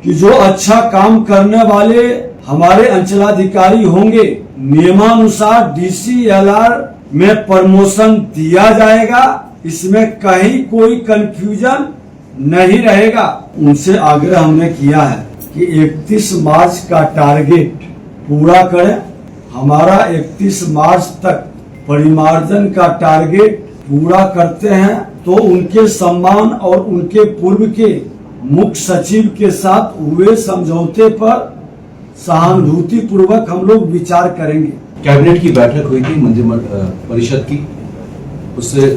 कि जो अच्छा काम करने वाले हमारे अंचलाधिकारी होंगे, नियमानुसार DCLR में प्रमोशन दिया जाएगा। इसमें कहीं कोई कंफ्यूजन नहीं रहेगा। उनसे आग्रह हमने किया है कि 31 मार्च का टारगेट पूरा करें। हमारा 31 मार्च तक परिमार्जन का टारगेट पूरा करते हैं तो उनके सम्मान और उनके पूर्व के मुख्य सचिव के साथ हुए समझौते पर सहानुभूति पूर्वक हम लोग विचार करेंगे। कैबिनेट की बैठक हुई थी मंत्री परिषद की,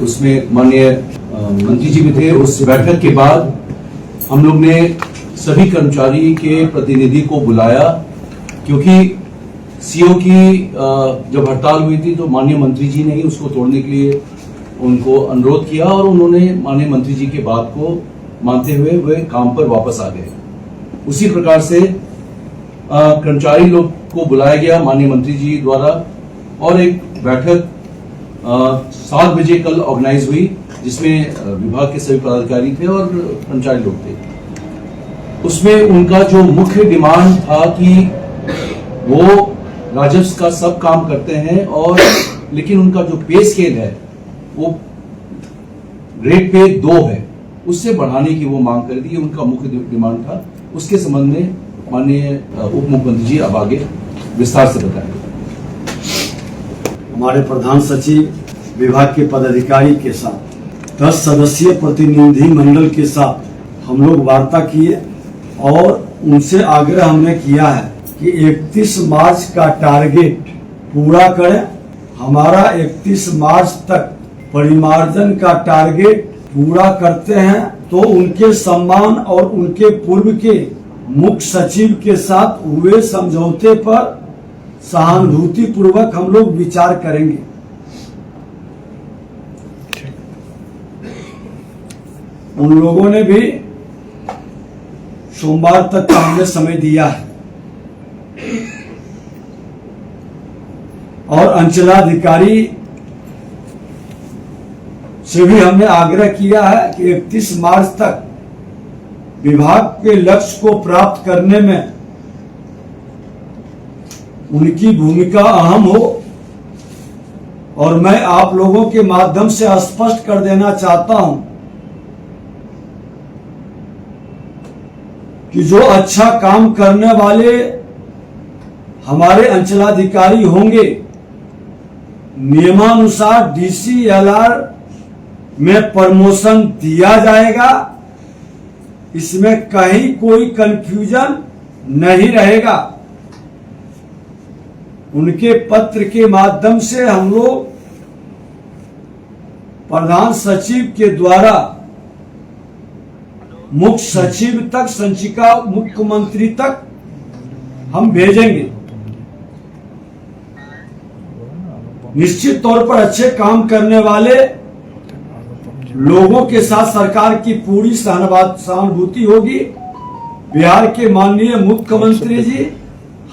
उसमें माननीय मंत्री जी भी थे। उस बैठक के बाद हम लोग ने सभी कर्मचारी के प्रतिनिधि को बुलाया, क्योंकि सीओ की जब हड़ताल हुई थी तो माननीय मंत्री जी ने ही उसको तोड़ने के लिए उनको अनुरोध किया और उन्होंने माननीय मंत्री जी की बात को मानते हुए वे काम पर वापस आ गए। उसी प्रकार से कर्मचारी लोग को बुलाया गया माननीय मंत्री जी द्वारा और एक बैठक 7 बजे कल ऑर्गेनाइज हुई, जिसमें विभाग के सभी पदाधिकारी थे और कर्मचारी लोग थे। उसमें उनका जो मुख्य डिमांड था कि वो राजस्व का सब काम करते हैं और लेकिन उनका जो पे स्केल है वो ग्रेड पे 2 है, उससे बढ़ाने की वो मांग कर दी। उनका मुख्य डिमांड था। उसके संबंध में माननीय उप मुख्यमंत्री जी अब आगे विस्तार से बताएंगे। हमारे प्रधान सचिव विभाग के पदाधिकारी के साथ 10 सदस्यीय प्रतिनिधि मंडल के साथ हम लोग वार्ता किए और उनसे आग्रह हमने किया है कि 31 मार्च का टारगेट पूरा करें। हमारा 31 मार्च तक परिमार्जन का टारगेट पूरा करते हैं तो उनके सम्मान और उनके पूर्व के मुख्य सचिव के साथ हुए समझौते पर सहानुभूति पूर्वक हम लोग विचार करेंगे। उन लोगों ने भी सोमवार तक का हमने समय दिया है और अंचलाधिकारी से भी हमने आग्रह किया है कि 31 मार्च तक विभाग के लक्ष्य को प्राप्त करने में उनकी भूमिका अहम हो। और मैं आप लोगों के माध्यम से स्पष्ट कर देना चाहता हूं कि जो अच्छा काम करने वाले हमारे अंचलाधिकारी होंगे, नियमानुसार DCLR में प्रमोशन दिया जाएगा। इसमें कहीं कोई कंफ्यूजन नहीं रहेगा। उनके पत्र के माध्यम से हम लोग प्रधान सचिव के द्वारा मुख्य सचिव तक संचिका मुख्यमंत्री तक हम भेजेंगे। निश्चित तौर पर अच्छे काम करने वाले लोगों के साथ सरकार की पूरी सहानुभूति होगी। बिहार के माननीय मुख्यमंत्री जी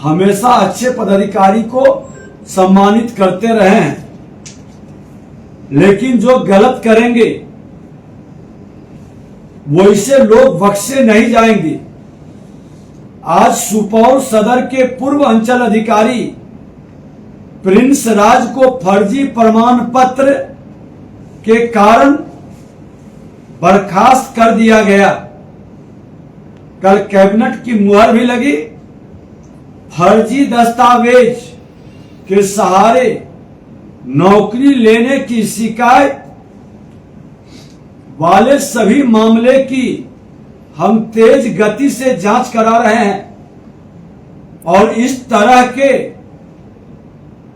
हमेशा अच्छे पदाधिकारी को सम्मानित करते रहे हैं, लेकिन जो गलत करेंगे वैसे लोग बख्शे नहीं जाएंगे। आज सुपौल सदर के पूर्व अंचल अधिकारी प्रिंस राज को फर्जी प्रमाण पत्र के कारण बर्खास्त कर दिया गया। कल कैबिनेट की मुहर भी लगी। फर्जी दस्तावेज के सहारे नौकरी लेने की शिकायत वाले सभी मामले की हम तेज गति से जांच करा रहे हैं और इस तरह के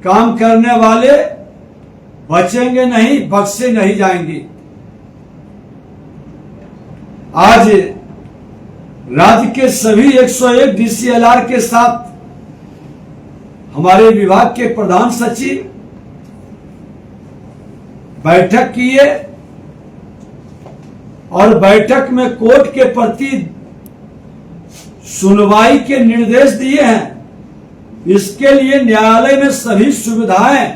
काम करने वाले बचेंगे नहीं, बख्शे नहीं जाएंगे। आज राज्य के सभी 101 DCLR के साथ हमारे विभाग के प्रधान सचिव बैठक किए और बैठक में कोर्ट के प्रति सुनवाई के निर्देश दिए हैं। इसके लिए न्यायालय में सभी सुविधाएं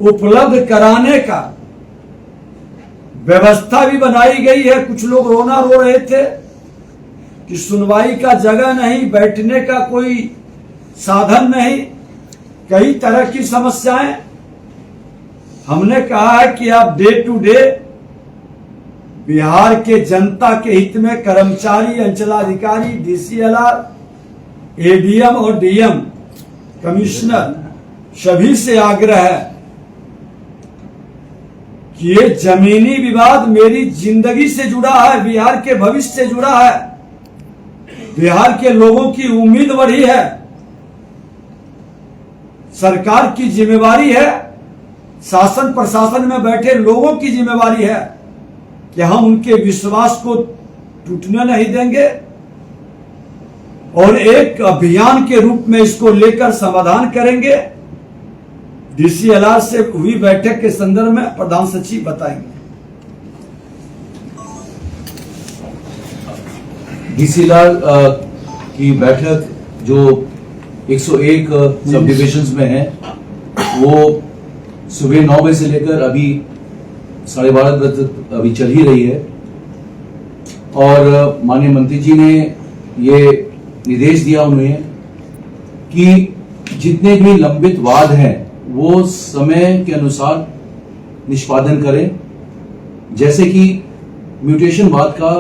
उपलब्ध कराने का व्यवस्था भी बनाई गई है। कुछ लोग रोना रो रहे थे कि सुनवाई का जगह नहीं, बैठने का कोई साधन नहीं, कई तरह की समस्याएं। हमने कहा है कि आप डे टू डे बिहार के जनता के हित में कर्मचारी, अंचलाधिकारी, डीसीएलआर, एडीएम और डीएम, कमिश्नर सभी से आग्रह है कि ये जमीनी विवाद मेरी जिंदगी से जुड़ा है, बिहार के भविष्य से जुड़ा है, बिहार के लोगों की उम्मीद बढ़ी है। सरकार की जिम्मेवारी है, शासन प्रशासन में बैठे लोगों की जिम्मेवारी है कि हम उनके विश्वास को टूटने नहीं देंगे और एक अभियान के रूप में इसको लेकर समाधान करेंगे। डीसीएलआर से हुई बैठक के संदर्भ में प्रधान सचिव बताएंगे। डीसीएलआर की बैठक जो 101 सब डिविजन्स में है, वो सुबह 9 बजे से लेकर अभी 12:30 बजे तक अभी चल ही रही है। और माननीय मंत्री जी ने ये निर्देश दिया उन्हें कि जितने भी लंबित वाद हैं वो समय के अनुसार निष्पादन करें। जैसे कि म्यूटेशन वाद का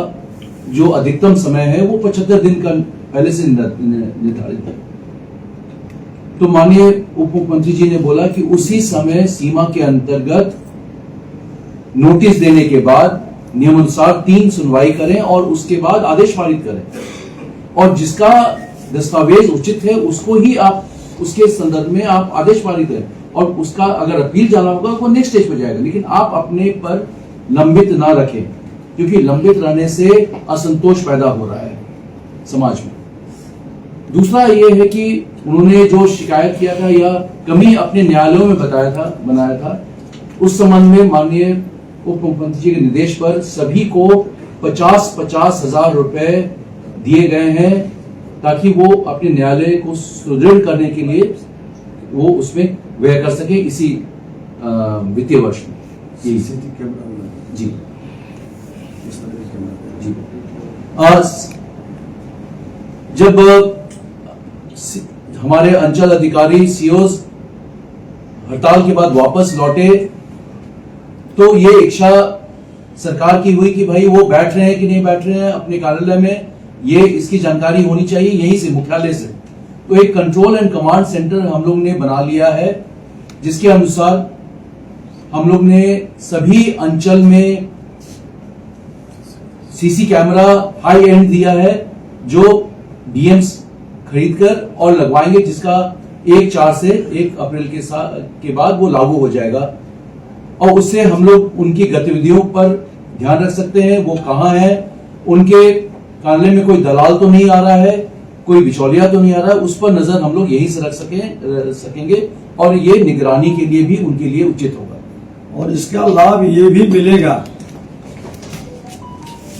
जो अधिकतम समय है वो 75 दिन का पहले से निर्धारित है। तो माननीय उप मुख्यमंत्री जी ने बोला कि उसी समय सीमा के अंतर्गत नोटिस देने के बाद नियमानुसार 3 सुनवाई करें और उसके बाद आदेश पारित करें, और जिसका दस्तावेज उचित है उसको ही आप उसके संदर्भ में आप आदेश पारित करें, और उसका अगर अपील जाना होगा वो नेक्स्ट स्टेज पर जाएगा। लेकिन आप अपने पर लंबित ना रखें, क्योंकि लंबित रहने से असंतोष पैदा हो रहा है समाज में। दूसरा ये है कि उन्होंने जो शिकायत किया था या कमी अपने न्यायालयों में बनाया था, उस संबंध में माननीय उप मुख्यमंत्री जी के निर्देश पर सभी को 50-50 हजार रुपए दिए गए हैं, ताकि वो अपने न्यायालय को सुदृढ़ करने के लिए वो उसमें व्यय कर सके इसी वित्तीय वर्ष में। जी जी जब हमारे अंचल अधिकारी सीओज हड़ताल के बाद वापस लौटे तो ये इच्छा सरकार की हुई कि भाई वो बैठ रहे हैं कि नहीं बैठ रहे हैं अपने कार्यालय में, ये इसकी जानकारी होनी चाहिए यहीं से, मुख्यालय से। तो एक कंट्रोल एंड कमांड सेंटर हम लोग ने बना लिया है, जिसके अनुसार हम लोग ने सभी अंचल में सीसी कैमरा हाई एंड दिया है, जो डीएम्स खरीदकर और लगवाएंगे, जिसका 1/4 से 1 अप्रैल के बाद वो लागू हो जाएगा। और उससे हम लोग उनकी गतिविधियों पर ध्यान रख सकते हैं, वो कहाँ है, उनके कार्यालय में कोई दलाल तो नहीं आ रहा है, कोई बिचौलिया तो नहीं आ रहा है, उस पर नजर हम लोग यहीं से रख सकेंगे, और ये निगरानी के लिए भी उनके लिए उचित होगा। और इसका लाभ ये भी मिलेगा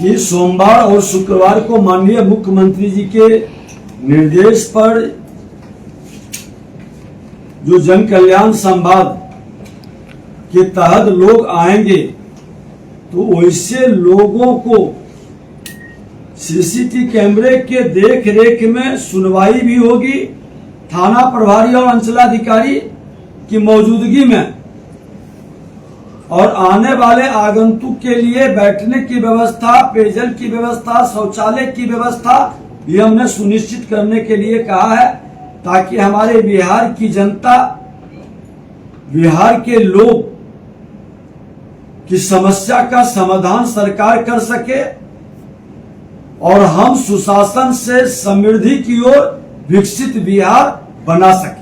कि सोमवार और शुक्रवार को माननीय मुख्यमंत्री जी के निर्देश पर जो जन कल्याण संवाद के तहत लोग आएंगे, तो वैसे लोगों को सीसीटीवी कैमरे के देख रेख में सुनवाई भी होगी, थाना प्रभारी और अंचलाधिकारी की मौजूदगी में, और आने वाले आगंतुक के लिए बैठने की व्यवस्था, पेयजल की व्यवस्था, शौचालय की व्यवस्था भी हमने सुनिश्चित करने के लिए कहा है, ताकि हमारे बिहार की जनता, बिहार के लोग की समस्या का समाधान सरकार कर सके और हम सुशासन से समृद्धि की ओर विकसित बिहार बना सके।